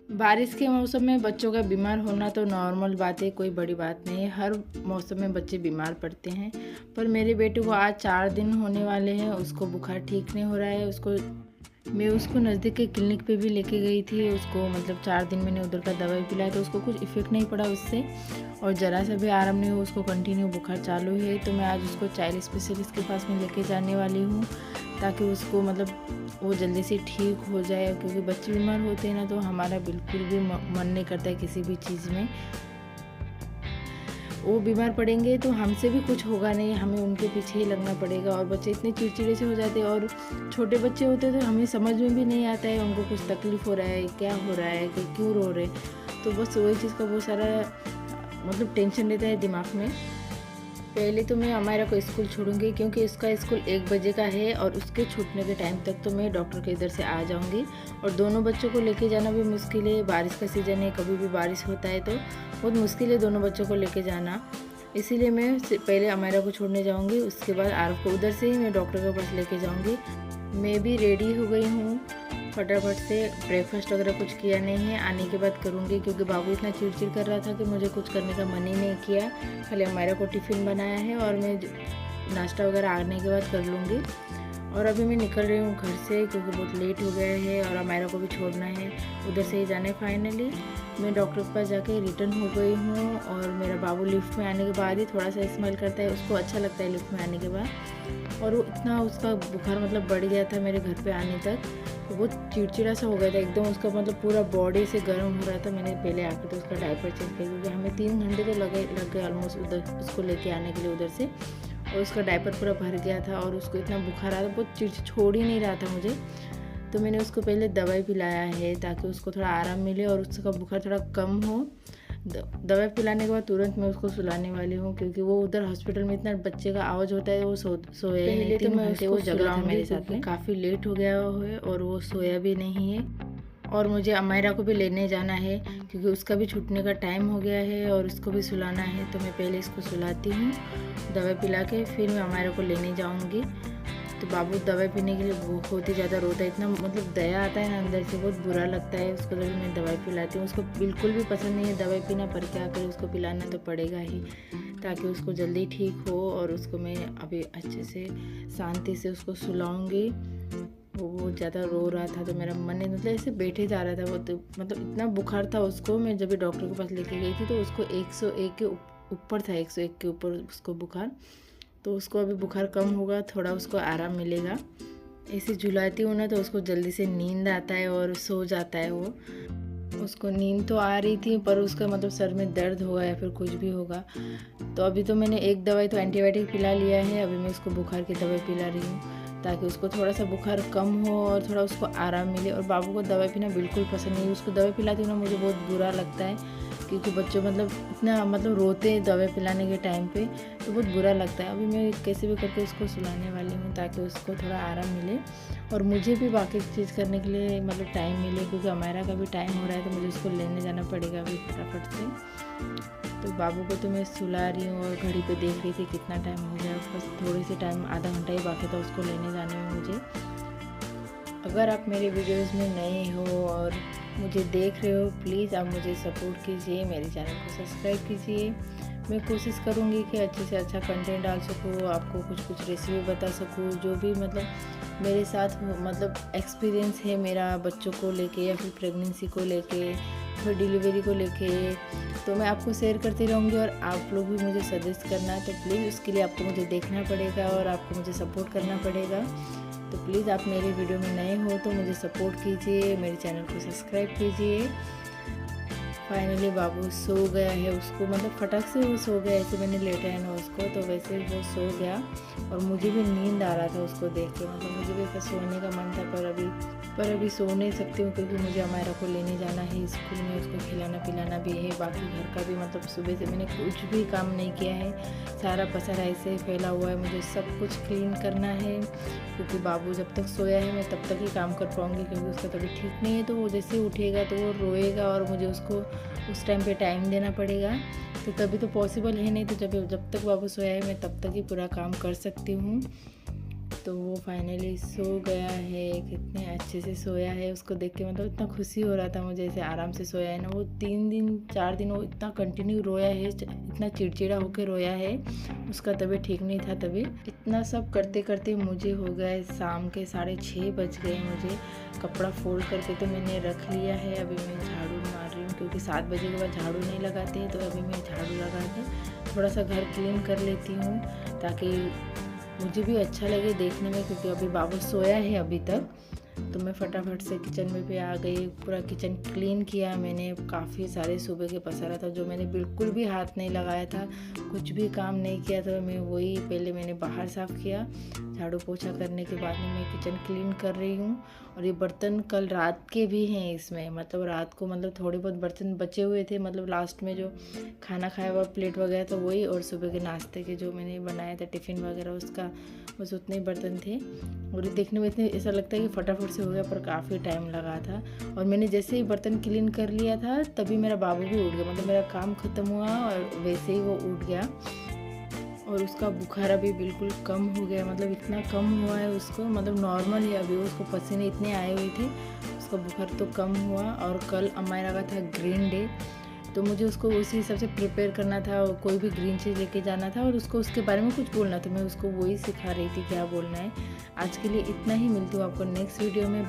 बारिश के मौसम में बच्चों का बीमार होना तो नॉर्मल बात है, कोई बड़ी बात नहीं है। हर मौसम में बच्चे बीमार पड़ते हैं। पर मेरे बेटे को आज 4 दिन होने वाले हैं, उसको बुखार ठीक नहीं हो रहा है। मैं उसको नज़दीक के क्लिनिक पे भी लेके गई थी। उसको मतलब 4 दिन मैंने उधर का दवाई पिलाया तो उसको कुछ इफ़ेक्ट नहीं पड़ा उससे, और ज़रा सा भी आराम नहीं हुआ। उसको कंटिन्यू बुखार चालू है। तो मैं आज उसको चाइल्ड स्पेशलिस्ट के पास में लेके जाने वाली हूँ, ताकि उसको मतलब वो जल्दी से ठीक हो जाए। क्योंकि बच्चे बीमार होते हैं ना, तो हमारा बिल्कुल भी मन नहीं करता है किसी भी चीज़ में। वो बीमार पड़ेंगे तो हमसे भी कुछ होगा नहीं, हमें उनके पीछे ही लगना पड़ेगा। और बच्चे इतने चिड़चिड़े से हो जाते हैं, और छोटे बच्चे होते हैं तो हमें समझ में भी नहीं आता है उनको कुछ तकलीफ़ हो रहा है, क्या हो रहा है, कि क्यों रो रहे। तो बस वही चीज़ का बहुत सारा मतलब टेंशन रहता है दिमाग में। पहले तो मैं अमायरा को स्कूल छोड़ूंगी, क्योंकि उसका स्कूल 1 बजे का है, और उसके छूटने के टाइम तक तो मैं डॉक्टर के इधर से आ जाऊंगी। और दोनों बच्चों को लेके जाना भी मुश्किल है, बारिश का सीज़न है, कभी भी बारिश होता है तो बहुत मुश्किल है दोनों बच्चों को लेके जाना। इसीलिए मैं पहले अमायरा को छोड़ने जाऊंगी, उसके बाद आरव को उधर से ही मैं डॉक्टर के पास लेके जाऊंगी। मैं भी रेडी हो गई हूँ, फटाफट से। ब्रेकफास्ट वगैरह कुछ किया नहीं है, आने के बाद करूँगी, क्योंकि बाबू इतना चिड़चिड़ कर रहा था कि मुझे कुछ करने का मन ही नहीं किया। खाली अमायरा को टिफ़िन बनाया है, और मैं नाश्ता वगैरह आने के बाद कर लूँगी। और अभी मैं निकल रही हूँ घर से, क्योंकि बहुत लेट हो गया है और अमायरा को भी छोड़ना है, उधर से ही जाना है। फाइनली मैं डॉक्टर के पास जाके रिटर्न हो गई हूँ। और मेरा बाबू लिफ्ट में आने के बाद ही थोड़ा सा स्माइल करता है, उसको अच्छा लगता है लिफ्ट में आने के बाद। और वो इतना उसका बुखार मतलब बढ़ गया था मेरे घर पे आने तक, तो बहुत चिड़चिड़ा सा हो गया था एकदम। उसका मतलब पूरा बॉडी से गर्म हो रहा था। मैंने पहले आके तो उसका डायपर चेंज किया, क्योंकि हमें 3 घंटे तो लग गए ऑलमोस्ट उधर उसको लेके आने के लिए उधर से। और उसका डायपर पूरा भर गया था, और उसको इतना बुखार आ रहा था, बहुत चिड़चिड़ छोड़ ही नहीं रहा था मुझे। तो मैंने उसको पहले दवाई पिलाया है, ताकि उसको थोड़ा आराम मिले और उसका बुखार थोड़ा कम हो। दवाई पिलाने के बाद तुरंत मैं उसको सुलाने वाली हूँ, क्योंकि वो उधर हॉस्पिटल में इतना बच्चे का आवाज़ होता है, वो सोया ही नहीं। तो मैं उसको जगह था मेरे साथ में, काफ़ी लेट हो गया है और वो सोया भी नहीं है। और मुझे अमायरा को भी लेने जाना है, क्योंकि उसका भी छूटने का टाइम हो गया है, और उसको भी सुलाना है। तो मैं पहले इसको सुलाती हूँ, दवाई पिला के फिर मैं अमायरा को लेने जाऊँगी। तो बाबू दवाई पीने के लिए बहुत ही ज़्यादा रोता है, इतना मतलब दया आता है ना अंदर से, बहुत बुरा लगता है उसको जब मैं दवाई पिलाती हूँ। उसको बिल्कुल भी पसंद नहीं है दवाई पीना, पर क्या करें, उसको पिलाना तो पड़ेगा ही, ताकि उसको जल्दी ठीक हो। और उसको मैं अभी अच्छे से शांति से उसको सुलाऊँगी। वो बहुत ज़्यादा रो रहा था, तो मेरा मन नहीं, मतलब ऐसे बैठे जा रहा था वो, तो मतलब इतना बुखार था उसको। मैं जब भी डॉक्टर के पास लेके गई थी तो उसको 101 के ऊपर था, 101 के ऊपर उसको बुखार। तो उसको अभी बुखार कम होगा, थोड़ा उसको आराम मिलेगा। ऐसे झुलाती हूँ ना तो उसको जल्दी से नींद आता है और सो जाता है वो। उसको नींद तो आ रही थी, पर उसका मतलब सर में दर्द होगा या फिर कुछ भी होगा। तो अभी तो मैंने एक दवाई तो एंटीबायोटिक पिला लिया है, अभी मैं उसको बुखार की दवाई पिला रही हूँ, ताकि उसको थोड़ा सा बुखार कम हो और थोड़ा उसको आराम मिले। और बाबू को दवाई पीना बिल्कुल पसंद नहीं है, उसको दवाई पिलाती हूँ ना मुझे बहुत बुरा लगता है, क्योंकि बच्चों मतलब इतना मतलब रोते हैं दवाई पिलाने के टाइम पे, तो बहुत बुरा लगता है। अभी मैं कैसे भी करके उसको सुलाने वाली हूँ, ताकि उसको थोड़ा आराम मिले और मुझे भी बाकी चीज़ करने के लिए मतलब टाइम मिले, क्योंकि अमायरा का भी टाइम हो रहा है, तो मुझे उसको लेने जाना पड़ेगा अभी फटाफट से। तो बाबू को तो मैं सुला रही हूँ, और घड़ी पे देख रही थी कितना टाइम हो गया, बस थोड़ी सी टाइम, आधा घंटा ही बाकी था उसको लेने जाने में मुझे। अगर आप मेरे वीडियोस में नए हो और मुझे देख रहे हो, प्लीज़ आप मुझे सपोर्ट कीजिए, मेरे चैनल को सब्सक्राइब कीजिए। मैं कोशिश करूँगी कि अच्छे से अच्छा कंटेंट डाल सकूँ, आपको कुछ रेसिपी बता सकूँ, जो भी मतलब मेरे साथ मतलब एक्सपीरियंस है मेरा बच्चों को लेके, या फिर प्रेगनेंसी को लेके, फिर डिलीवरी को लेके, तो मैं आपको शेयर करती रहूँगी। और आप लोग भी मुझे सजेस्ट करना है, तो प्लीज़ उसके लिए आपको मुझे देखना पड़ेगा और आपको मुझे सपोर्ट करना पड़ेगा। तो प्लीज़ आप मेरे वीडियो में नए हो तो मुझे सपोर्ट कीजिए, मेरे चैनल को सब्सक्राइब कीजिए। फाइनली बाबू सो गया है, उसको मतलब फटक से वो सो गया, ऐसे मैंने लेटा है ना उसको, तो वैसे वो सो गया। और मुझे भी नींद आ रहा था उसको देख के, मतलब मुझे भी सोने का मन था, पर अभी सो नहीं सकती हूँ, क्योंकि मुझे अमायरा को लेने जाना है स्कूल में, उसको खिलाना पिलाना भी है। बाकी घर का भी मतलब सुबह से मैंने कुछ भी काम नहीं किया है, सारा पसारा ऐसे ही फैला हुआ है, मुझे सब कुछ क्लीन करना है, क्योंकि बाबू जब तक सोया है मैं तब तक ही काम कर पाऊँगी, क्योंकि उसका तबीयत ठीक नहीं है। तो वो जैसे उठेगा तो वो रोएगा, और मुझे उसको उस टाइम पे टाइम देना पड़ेगा, तो तभी तो पॉसिबल है, नहीं तो जब तक बाबू सोया है मैं तब तक ही पूरा काम कर सकती हूँ। तो वो फाइनली सो गया है, कितने अच्छे से सोया है। उसको देख के मतलब इतना खुशी हो रहा था मुझे, ऐसे आराम से सोया है ना। वो 3 दिन 4 दिन वो इतना कंटिन्यू रोया है, इतना चिड़चिड़ा होकर रोया है, उसका तबीयत ठीक नहीं था तभी। इतना सब करते करते मुझे हो गए शाम के 6:30 बज गए। मुझे कपड़ा फोल्ड करके तो मैंने रख लिया है, अभी मैं झाड़ू मार रही हूँ क्योंकि 7 बजे के बाद झाड़ू नहीं लगाते हैं। तो अभी मैं झाड़ू लगा के थोड़ा सा घर क्लीन कर लेती हूँ ताकि मुझे भी अच्छा लगे देखने में, क्योंकि अभी बाबू सोया है अभी तक। तो मैं फटाफट से किचन में भी आ गई, पूरा किचन क्लीन किया मैंने। काफ़ी सारे सुबह के पसारा था जो मैंने बिल्कुल भी हाथ नहीं लगाया था, कुछ भी काम नहीं किया था मैं। वही पहले मैंने बाहर साफ़ किया, झाड़ू पोछा करने के बाद में मैं किचन क्लीन कर रही हूँ। और ये बर्तन कल रात के भी हैं इसमें, मतलब रात को मतलब थोड़े बहुत बर्तन बचे हुए थे, मतलब लास्ट में जो खाना खाया हुआ प्लेट वगैरह तो वही, और सुबह के नाश्ते के जो मैंने बनाया था टिफ़िन वगैरह उसका, बस उतने ही बर्तन थे। और ये देखने में इतने ऐसा लगता है कि फटाफट से हो गया, पर काफ़ी टाइम लगा था। और मैंने जैसे ही बर्तन क्लीन कर लिया था तभी मेरा बाबू भी उठ गया, मतलब मेरा काम ख़त्म हुआ और वैसे ही वो उठ गया। और उसका बुखार अभी बिल्कुल कम हो गया, मतलब इतना कम हुआ है उसको, मतलब नॉर्मल है अभी। उसको पसीने इतने आए हुए थे, उसका बुखार तो कम हुआ। और कल अमायरा का था ग्रीन डे, तो मुझे उसको उसी हिसाब से प्रिपेयर करना था, कोई भी ग्रीन चीज़ लेके जाना था और उसको उसके बारे में कुछ बोलना था। मैं उसको वही सिखा रही थी क्या बोलना है। आज के लिए इतना ही, मिलती हूँ आपको नेक्स्ट वीडियो में।